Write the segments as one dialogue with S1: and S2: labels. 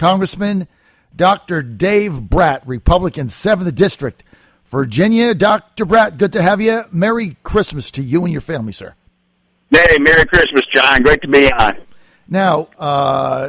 S1: Congressman Dr. Dave Brat, Republican, 7th District, Virginia. Dr. Brat, good to have you. Merry Christmas to you and your family, sir.
S2: Hey, Merry Christmas, John. Great to be on.
S1: Now,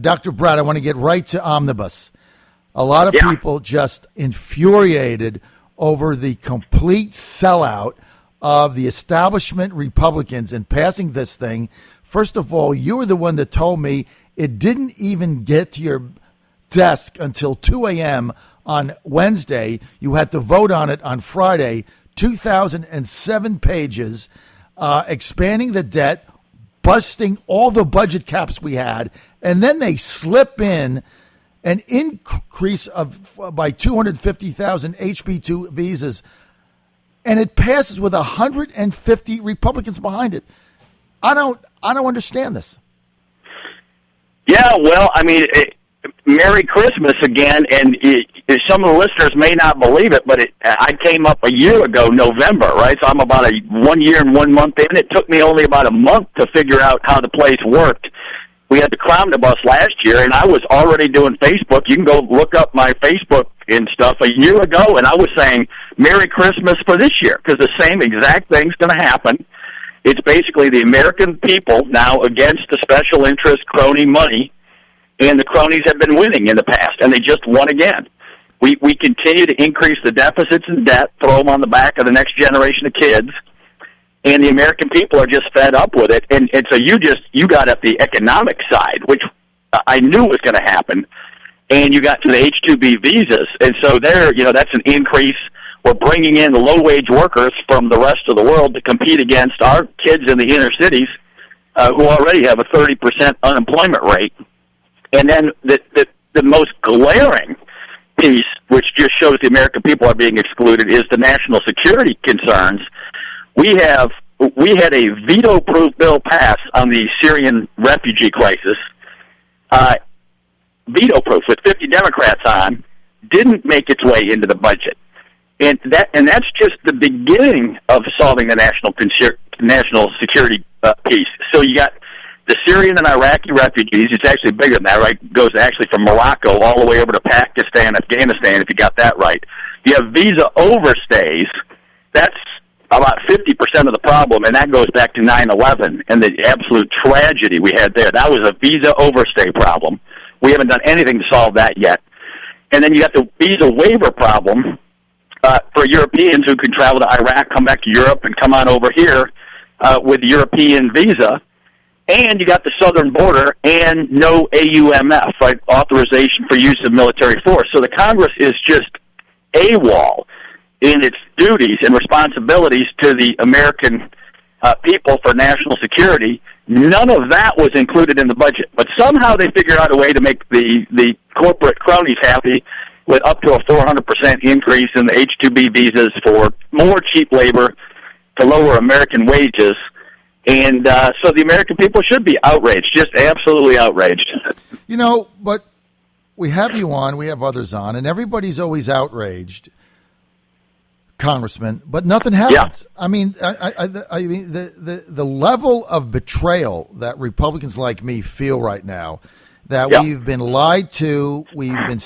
S1: Dr. Brat, I want to get right to Omnibus. A lot of people just infuriated over the complete sellout of the establishment Republicans in passing this thing. First of all, you were the one that told me it didn't even get to your desk until 2 a.m. on Wednesday. You had to vote on it on Friday, 2,007 pages, expanding the debt, busting all the budget caps we had, and then they slip in an increase of by 250,000 HB2 visas, and it passes with 150 Republicans behind it. I don't understand this.
S2: Yeah, well, I mean, Merry Christmas again, and some of the listeners may not believe it, but I came up a year ago, November, right? So I'm about 1 year and 1 month in. It took me only about a month to figure out how the place worked. We had the Omnibus last year, and I was already doing Facebook. You can go look up my Facebook and stuff a year ago, and I was saying Merry Christmas for this year, because the same exact thing's going to happen. It's basically the American people now against the special interest crony money, and the cronies have been winning in the past, and they just won again. We continue to increase the deficits and debt, throw them on the back of the next generation of kids, and the American people are just fed up with it. And so you got at the economic side, which I knew was going to happen, and you got to the H-2B visas. And so that's an increase. We're bringing in the low-wage workers from the rest of the world to compete against our kids in the inner cities who already have a 30% unemployment rate. And then the most glaring piece, which just shows the American people are being excluded, is the national security concerns. We had a veto-proof bill pass on the Syrian refugee crisis, veto-proof with 50 Democrats on, didn't make its way into the budget, and that's just the beginning of solving the national security piece. So you got the Syrian and Iraqi refugees. It's actually bigger than that, right? It goes actually from Morocco all the way over to Pakistan, Afghanistan, if you got that right. You have visa overstays. That's about 50% of the problem, and that goes back to 9/11 and the absolute tragedy we had there. That was a visa overstay problem. We haven't done anything to solve that yet. And then you got the visa waiver problem for Europeans who can travel to Iraq, come back to Europe, and come on over here with European visa. And you got the southern border and no AUMF, right, authorization for use of military force. So the Congress is just AWOL in its duties and responsibilities to the American people for national security. None of that was included in the budget. But somehow they figured out a way to make the corporate cronies happy with up to a 400% increase in the H-2B visas for more cheap labor to lower American wages. And so the American people should be outraged, just absolutely outraged.
S1: But we have you on, we have others on, and everybody's always outraged, Congressman, but nothing happens. Yeah. I mean, I mean, the level of betrayal that Republicans like me feel right now, that we've been lied to, we've been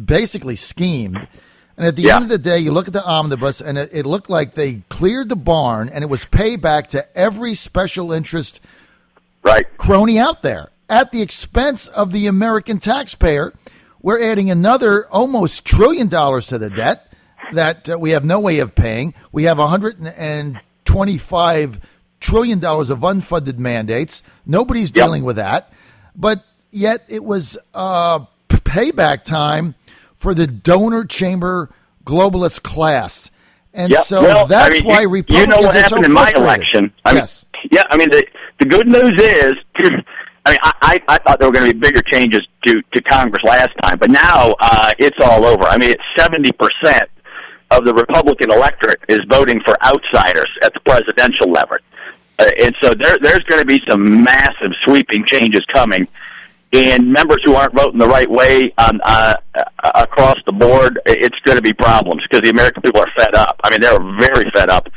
S1: basically schemed. And at the end of the day, you look at the Omnibus, and it looked like they cleared the barn, and it was payback to every special interest crony out there at the expense of the American taxpayer. We're adding another almost $1 trillion to the debt that we have no way of paying. We have $125 trillion of unfunded mandates. Nobody's dealing with that. But yet it was payback time for the donor chamber globalist class. And that's why Republicans
S2: you know what
S1: are so
S2: happened in my election.
S1: Yes.
S2: I mean, the good news is, I thought there were going to be bigger changes to Congress last time, but now it's all over. I mean, it's 70% of the Republican electorate is voting for outsiders at the presidential level. And so there's going to be some massive sweeping changes coming. And members who aren't voting the right way across the board, it's going to be problems because the American people are fed up. I mean, they're very fed up.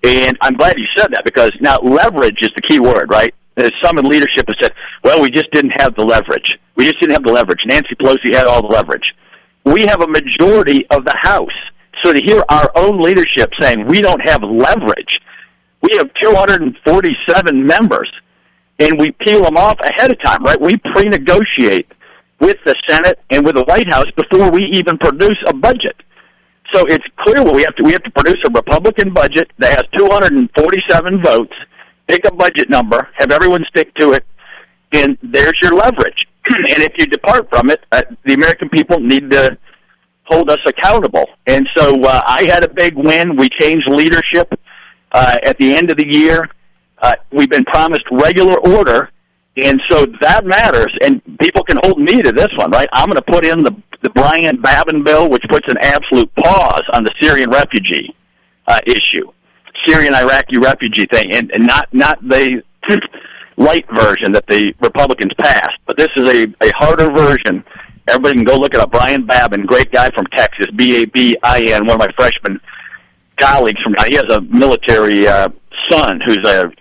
S2: And I'm glad you said that because now leverage is the key word, right? some in leadership have said, well, we just didn't have the leverage. We just didn't have the leverage. Nancy Pelosi had all the leverage. We have a majority of the House. So to hear our own leadership saying we don't have leverage, we have 247 members, and we peel them off ahead of time, right? We pre-negotiate with the Senate and with the White House before we even produce a budget. So it's clear what we have to. We have to produce a Republican budget that has 247 votes, pick a budget number, have everyone stick to it, and there's your leverage. And if you depart from it, the American people need to hold us accountable. And so I had a big win. We changed leadership at the end of the year. We've been promised regular order, and so that matters. And people can hold me to this one, right? I'm going to put in the Brian Babin bill, which puts an absolute pause on the Syrian refugee issue, Syrian-Iraqi refugee thing, and not the light version that the Republicans passed. But this is a harder version. Everybody can go look it up. Brian Babin, great guy from Texas, Babin, one of my freshman colleagues from. He has a military son who's a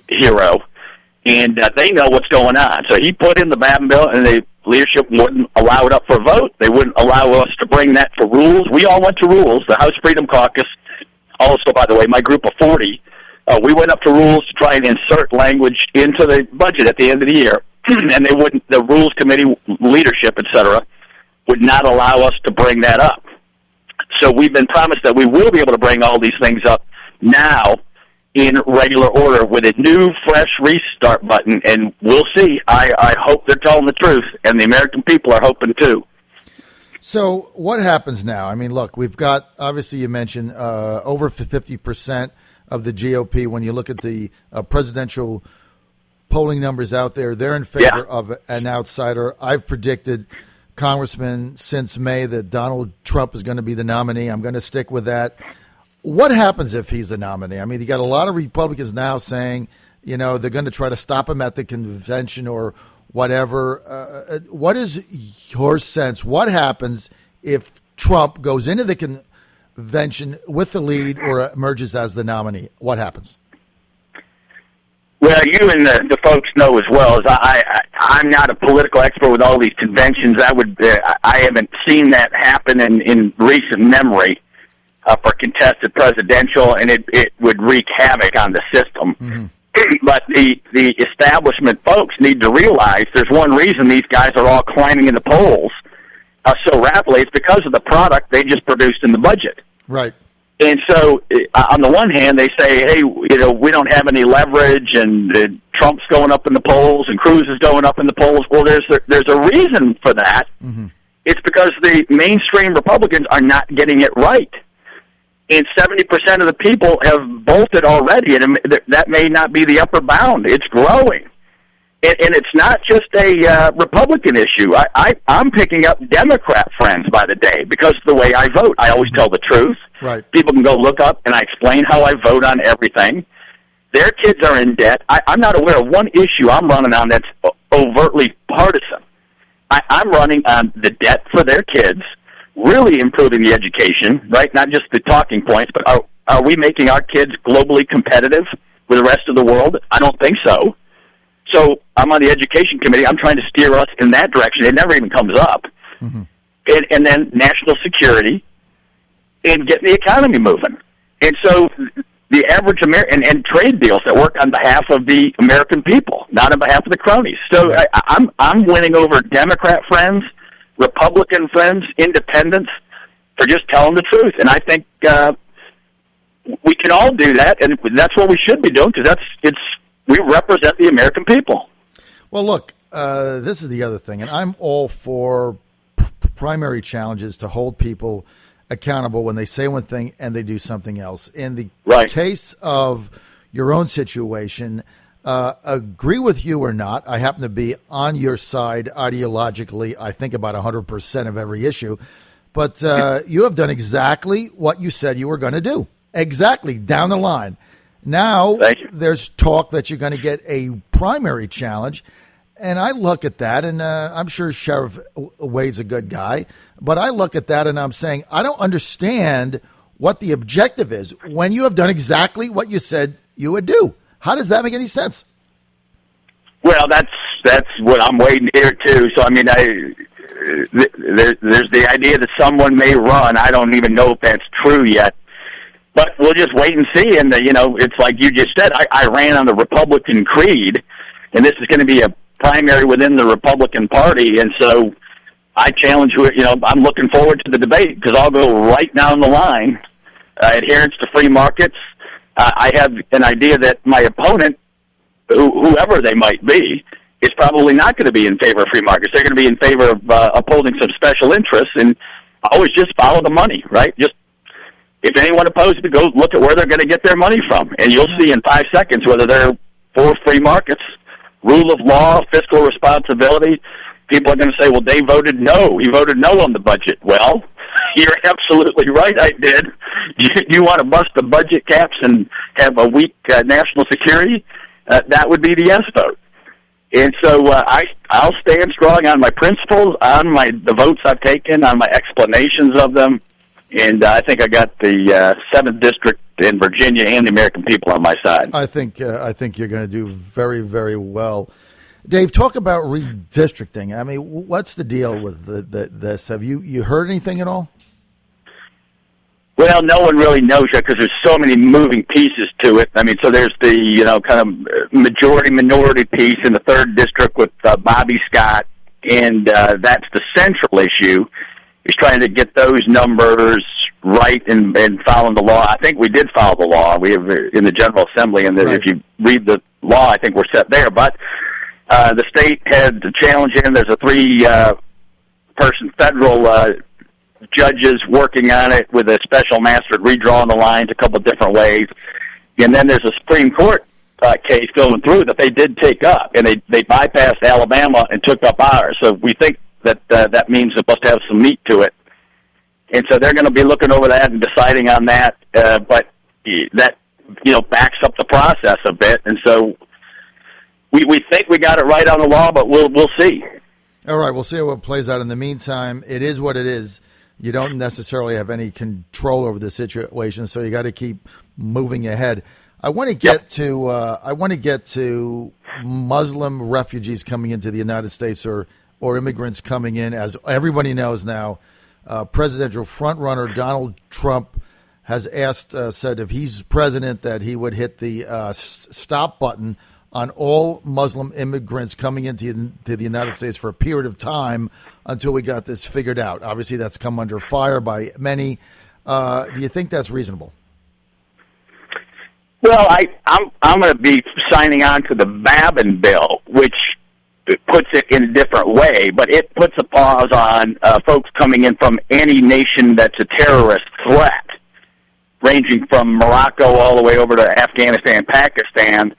S2: hero, and they know what's going on. So he put in the Babin bill, and the leadership wouldn't allow it up for a vote. They wouldn't allow us to bring that for rules. We all went to rules. The House Freedom Caucus, also, by the way, my group of 40, we went up to rules to try and insert language into the budget at the end of the year, and they wouldn't. The Rules Committee leadership, et cetera, would not allow us to bring that up. So we've been promised that we will be able to bring all these things up now in regular order with a new, fresh restart button, and we'll see. I hope they're telling the truth, and the American people are hoping too.
S1: So what happens now? I mean, look, we've got, obviously you mentioned over 50% of the GOP. When you look at the presidential polling numbers out there, they're in favor of an outsider. I've predicted, Congressman, since May that Donald Trump is going to be the nominee. I'm going to stick with that. What happens if he's the nominee? I mean, you got a lot of Republicans now saying, they're going to try to stop him at the convention or whatever. What is your sense? What happens if Trump goes into the convention with the lead or emerges as the nominee? What happens?
S2: Well, you and the folks know as well as I'm not a political expert with all these conventions. I haven't seen that happen in recent memory for contested presidential, and it would wreak havoc on the system. Mm-hmm. But the establishment folks need to realize there's one reason these guys are all climbing in the polls so rapidly. It's because of the product they just produced in the budget.
S1: Right.
S2: And so, on the one hand, they say, hey, we don't have any leverage, and Trump's going up in the polls, and Cruz is going up in the polls. Well, there's a reason for that. Mm-hmm. It's because the mainstream Republicans are not getting it right. And 70% of the people have bolted already, and that may not be the upper bound. It's growing. And it's not just a Republican issue. I'm picking up Democrat friends by the day because of the way I vote. I always tell the truth.
S1: Right.
S2: People can go look up, and I explain how I vote on everything. Their kids are in debt. I'm not aware of one issue I'm running on that's overtly partisan. I'm running on the debt for their kids, really improving the education, right? Not just the talking points, but are we making our kids globally competitive with the rest of the world? I don't think so. So I'm on the education committee. I'm trying to steer us in that direction. It never even comes up. Mm-hmm. And then national security and getting the economy moving. And so the average American and trade deals that work on behalf of the American people, not on behalf of the cronies. So I'm winning over Democrat friends, Republican friends, independents for just telling the truth. And I think we can all do that, and that's what we should be doing because we represent the American people.
S1: Well, look, this is the other thing, and I'm all for primary challenges to hold people accountable when they say one thing and they do something else. In the case of your own situation, agree with you or not, I happen to be on your side ideologically, I think about 100% of every issue, but you have done exactly what you said you were going to do. Exactly, down the line. Now, there's talk that you're going to get a primary challenge, and I look at that, and I'm sure Sheriff Wade's a good guy, but I look at that and I'm saying, I don't understand what the objective is when you have done exactly what you said you would do. How does that make any sense?
S2: Well, that's what I'm waiting to hear too. So I mean, there's the idea that someone may run. I don't even know if that's true yet, but we'll just wait and see. And it's like you just said. I ran on the Republican creed, and this is going to be a primary within the Republican Party, and so I challenge you. I'm looking forward to the debate because I'll go right down the line. Adherence to free markets. I have an idea that my opponent, whoever they might be, is probably not going to be in favor of free markets. They're going to be in favor of upholding some special interests, and always just follow the money, right? Just if anyone opposes it, go look at where they're going to get their money from, and you'll see in 5 seconds whether they're for free markets, rule of law, fiscal responsibility. People are going to say, well, Dave voted no. He voted no on the budget. Well, you're absolutely right, I did. You want to bust the budget caps and have a weak national security? That would be the yes vote. And so I'll stand strong on my principles, on the votes I've taken, on my explanations of them, and I think I got the 7th District in Virginia and the American people on my side.
S1: I think you're going to do very, very well. Dave, talk about redistricting. I mean, what's the deal with this? Have you heard anything at all?
S2: Well, no one really knows yet because there's so many moving pieces to it. I mean, so there's the kind of majority-minority piece in the 3rd District with Bobby Scott, and that's the central issue, is trying to get those numbers right and following the law. I think we did follow the law. We have in the General Assembly, and
S1: right.
S2: If you read the law, I think we're set there. But the state had the challenge in. There's a 3-person federal judges working on it with a special master redrawing the lines a couple of different ways. And then there's a Supreme Court case going through that they did take up, and they bypassed Alabama and took up ours. So we think that that means it must have some meat to it. And so they're going to be looking over that and deciding on that. But that, backs up the process a bit. And so we think we got it right on the law, but we'll see.
S1: All right, we'll see how it plays out. In the meantime, it is what it is. You don't necessarily have any control over the situation, so you got to keep moving ahead. I want to get to Muslim refugees coming into the United States or immigrants coming in. As everybody knows now, presidential frontrunner Donald Trump has said if he's president that he would hit the stop button on all Muslim immigrants coming into the United States for a period of time until we got this figured out. Obviously, that's come under fire by many. Do you think that's reasonable?
S2: Well, I'm going to be signing on to the Babin bill, which puts it in a different way, but it puts a pause on folks coming in from any nation that's a terrorist threat, ranging from Morocco all the way over to Afghanistan, Pakistan.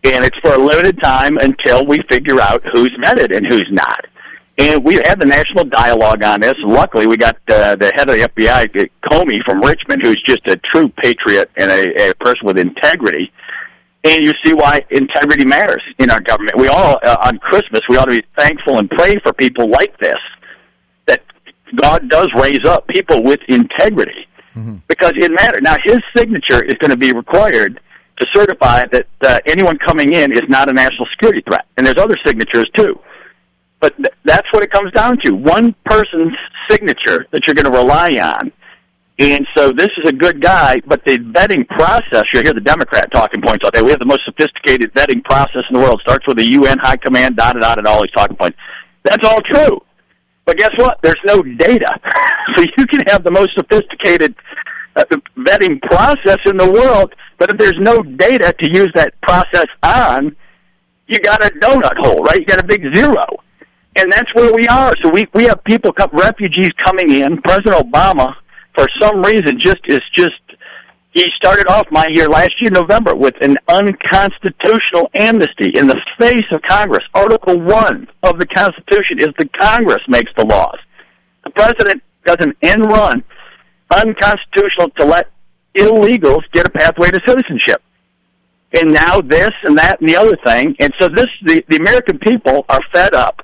S2: And it's for a limited time until we figure out who's vetted and who's not. And we had the national dialogue on this. Luckily, we got the head of the FBI, Comey from Richmond, who's just a true patriot and a person with integrity. And you see why integrity matters in our government. We all, on Christmas, we ought to be thankful and pray for people like this, that God does raise up people with integrity, because it matters. Now, his signature is going to be required to certify that anyone coming in is not a national security threat. And there's other signatures, too. But that's what it comes down to, one person's signature that you're going to rely on. And so this is a good guy, but the vetting process, you'll hear the Democrat talking points all day. We have the most sophisticated vetting process in the world. It starts with the UN High Command, and all these talking points. That's all true. But guess what? There's no data. So you can have the most sophisticated vetting process in the world, but if there's no data to use that process on, you got a donut hole, right? You got a big zero. And that's where we are. So we have people, refugees coming in. President Obama, for some reason, he started off my year last year, November, with an unconstitutional amnesty in the face of Congress. Article 1 of the Constitution is the Congress makes the laws. The president does an end run, unconstitutional to let illegals get a pathway to citizenship. And now this and that and the other thing. And so the American people are fed up.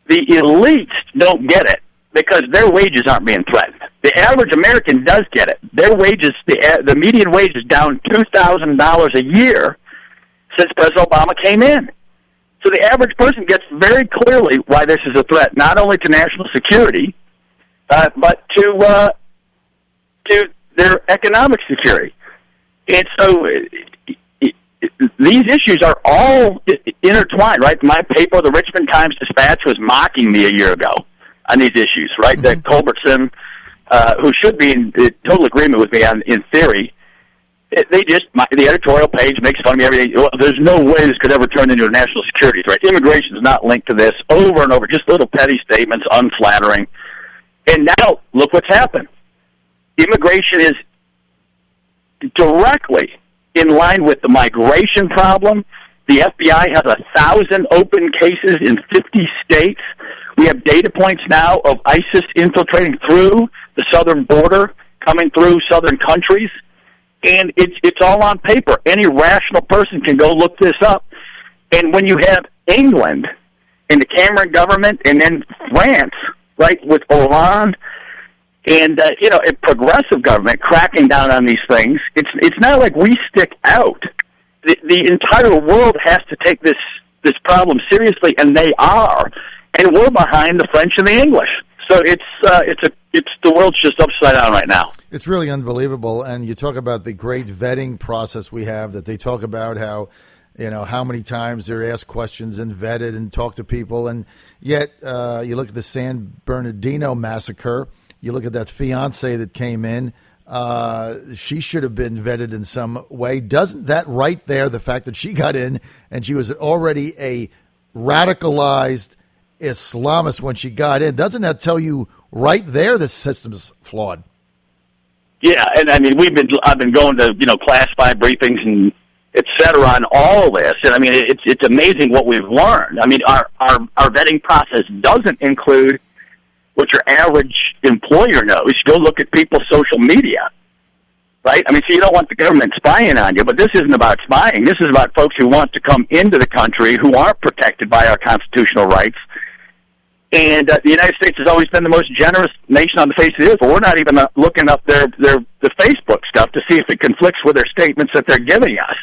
S2: The elites don't get it because their wages aren't being threatened. The average American does get it. Their wages, the median wage is down $2,000 a year since President Obama came in. So the average person gets very clearly why this is a threat, not only to national security, but to their economic security. And so these issues are all intertwined, right? My paper, the Richmond Times-Dispatch, was mocking me a year ago on these issues, right? Mm-hmm. That Culbertson, who should be in total agreement with me in theory, the editorial page makes fun of me every day. Well, there's no way this could ever turn into a national security threat. Immigration is not linked to this, over and over, just little petty statements, unflattering. And now, look what's happened. Immigration is directly in line with the migration problem. The FBI has 1,000 open cases in 50 states. We have data points now of ISIS infiltrating through the southern border, coming through southern countries. And it's all on paper. Any rational person can go look this up. And when you have England and the Cameron government, and then France, right, with Hollande, and a progressive government cracking down on these things, it's not like we stick out. The entire world has to take this problem seriously, and they are. And we're behind the French and the English. So it's the world's just upside down right now.
S1: It's really unbelievable. And you talk about the great vetting process we have, that they talk about how many times they're asked questions and vetted and talk to people. And yet you look at the San Bernardino massacre, you look at that fiance that came in, she should have been vetted in some way. Doesn't that right there, the fact that she got in and she was already a radicalized Islamist when she got in, doesn't that tell you right there the system's flawed?
S2: Yeah, and I mean I've been going to classified briefings and et cetera on all this, and I mean it's amazing what we've learned. I mean our vetting process doesn't include what your average employer knows. Go look at people's social media, right? I mean, so you don't want the government spying on you, but this isn't about spying. This is about folks who want to come into the country who aren't protected by our constitutional rights. And the United States has always been the most generous nation on the face of the earth, but we're not even looking up the Facebook stuff to see if it conflicts with their statements that they're giving us.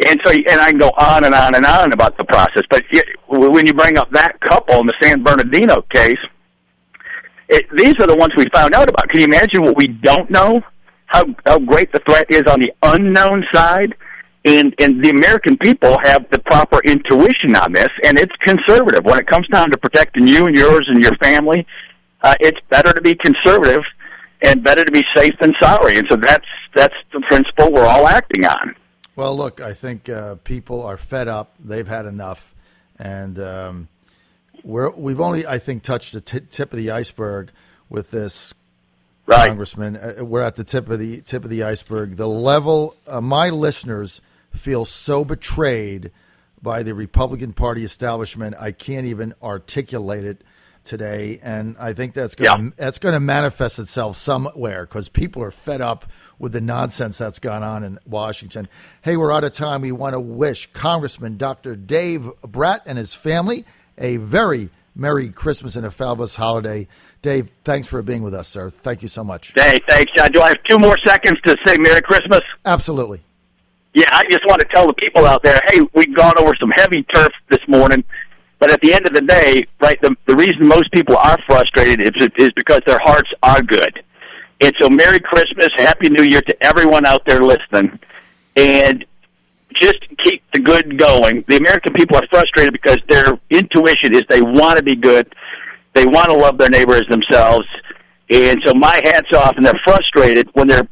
S2: And so, and I can go on and on and on about the process. But when you bring up that couple in the San Bernardino case, these are the ones we found out about. Can you imagine what we don't know? How great the threat is on the unknown side? And the American people have the proper intuition on this, and it's conservative. When it comes down to protecting you and yours and your family, it's better to be conservative and better to be safe than sorry. And so that's the principle we're all acting on.
S1: Well, look, I think people are fed up. They've had enough. And we've only, I think, touched the tip of the iceberg with this. Right. Congressman. We're at the tip of the iceberg. The level, my listeners feel so betrayed by the Republican Party establishment. I can't even articulate it today, and I think that's going to manifest itself somewhere because people are fed up with the nonsense that's gone on in Washington. Hey, we're out of time. We want to wish Congressman Dr. Dave Brat and his family a very Merry Christmas and a fabulous holiday. Dave, thanks for being with us, sir. Thank you so much.
S2: Hey, thanks, John. Do I have 2 more seconds to say Merry Christmas?
S1: Absolutely.
S2: Yeah, I just want to tell the people out there, hey, we've gone over some heavy turf this morning, but at the end of the day, right, the reason most people are frustrated is because their hearts are good. And so Merry Christmas, Happy New Year to everyone out there listening, and just keep the good going. The American people are frustrated because their intuition is they want to be good. They want to love their neighbor as themselves. And so my hat's off, and they're frustrated when they're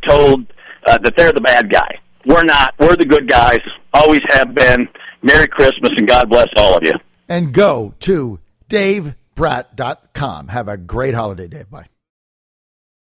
S2: told that they're the bad guy. We're not. We're the good guys. Always have been. Merry Christmas, and God bless all of you.
S1: And go to DaveBrat.com. Have a great holiday, Dave. Bye.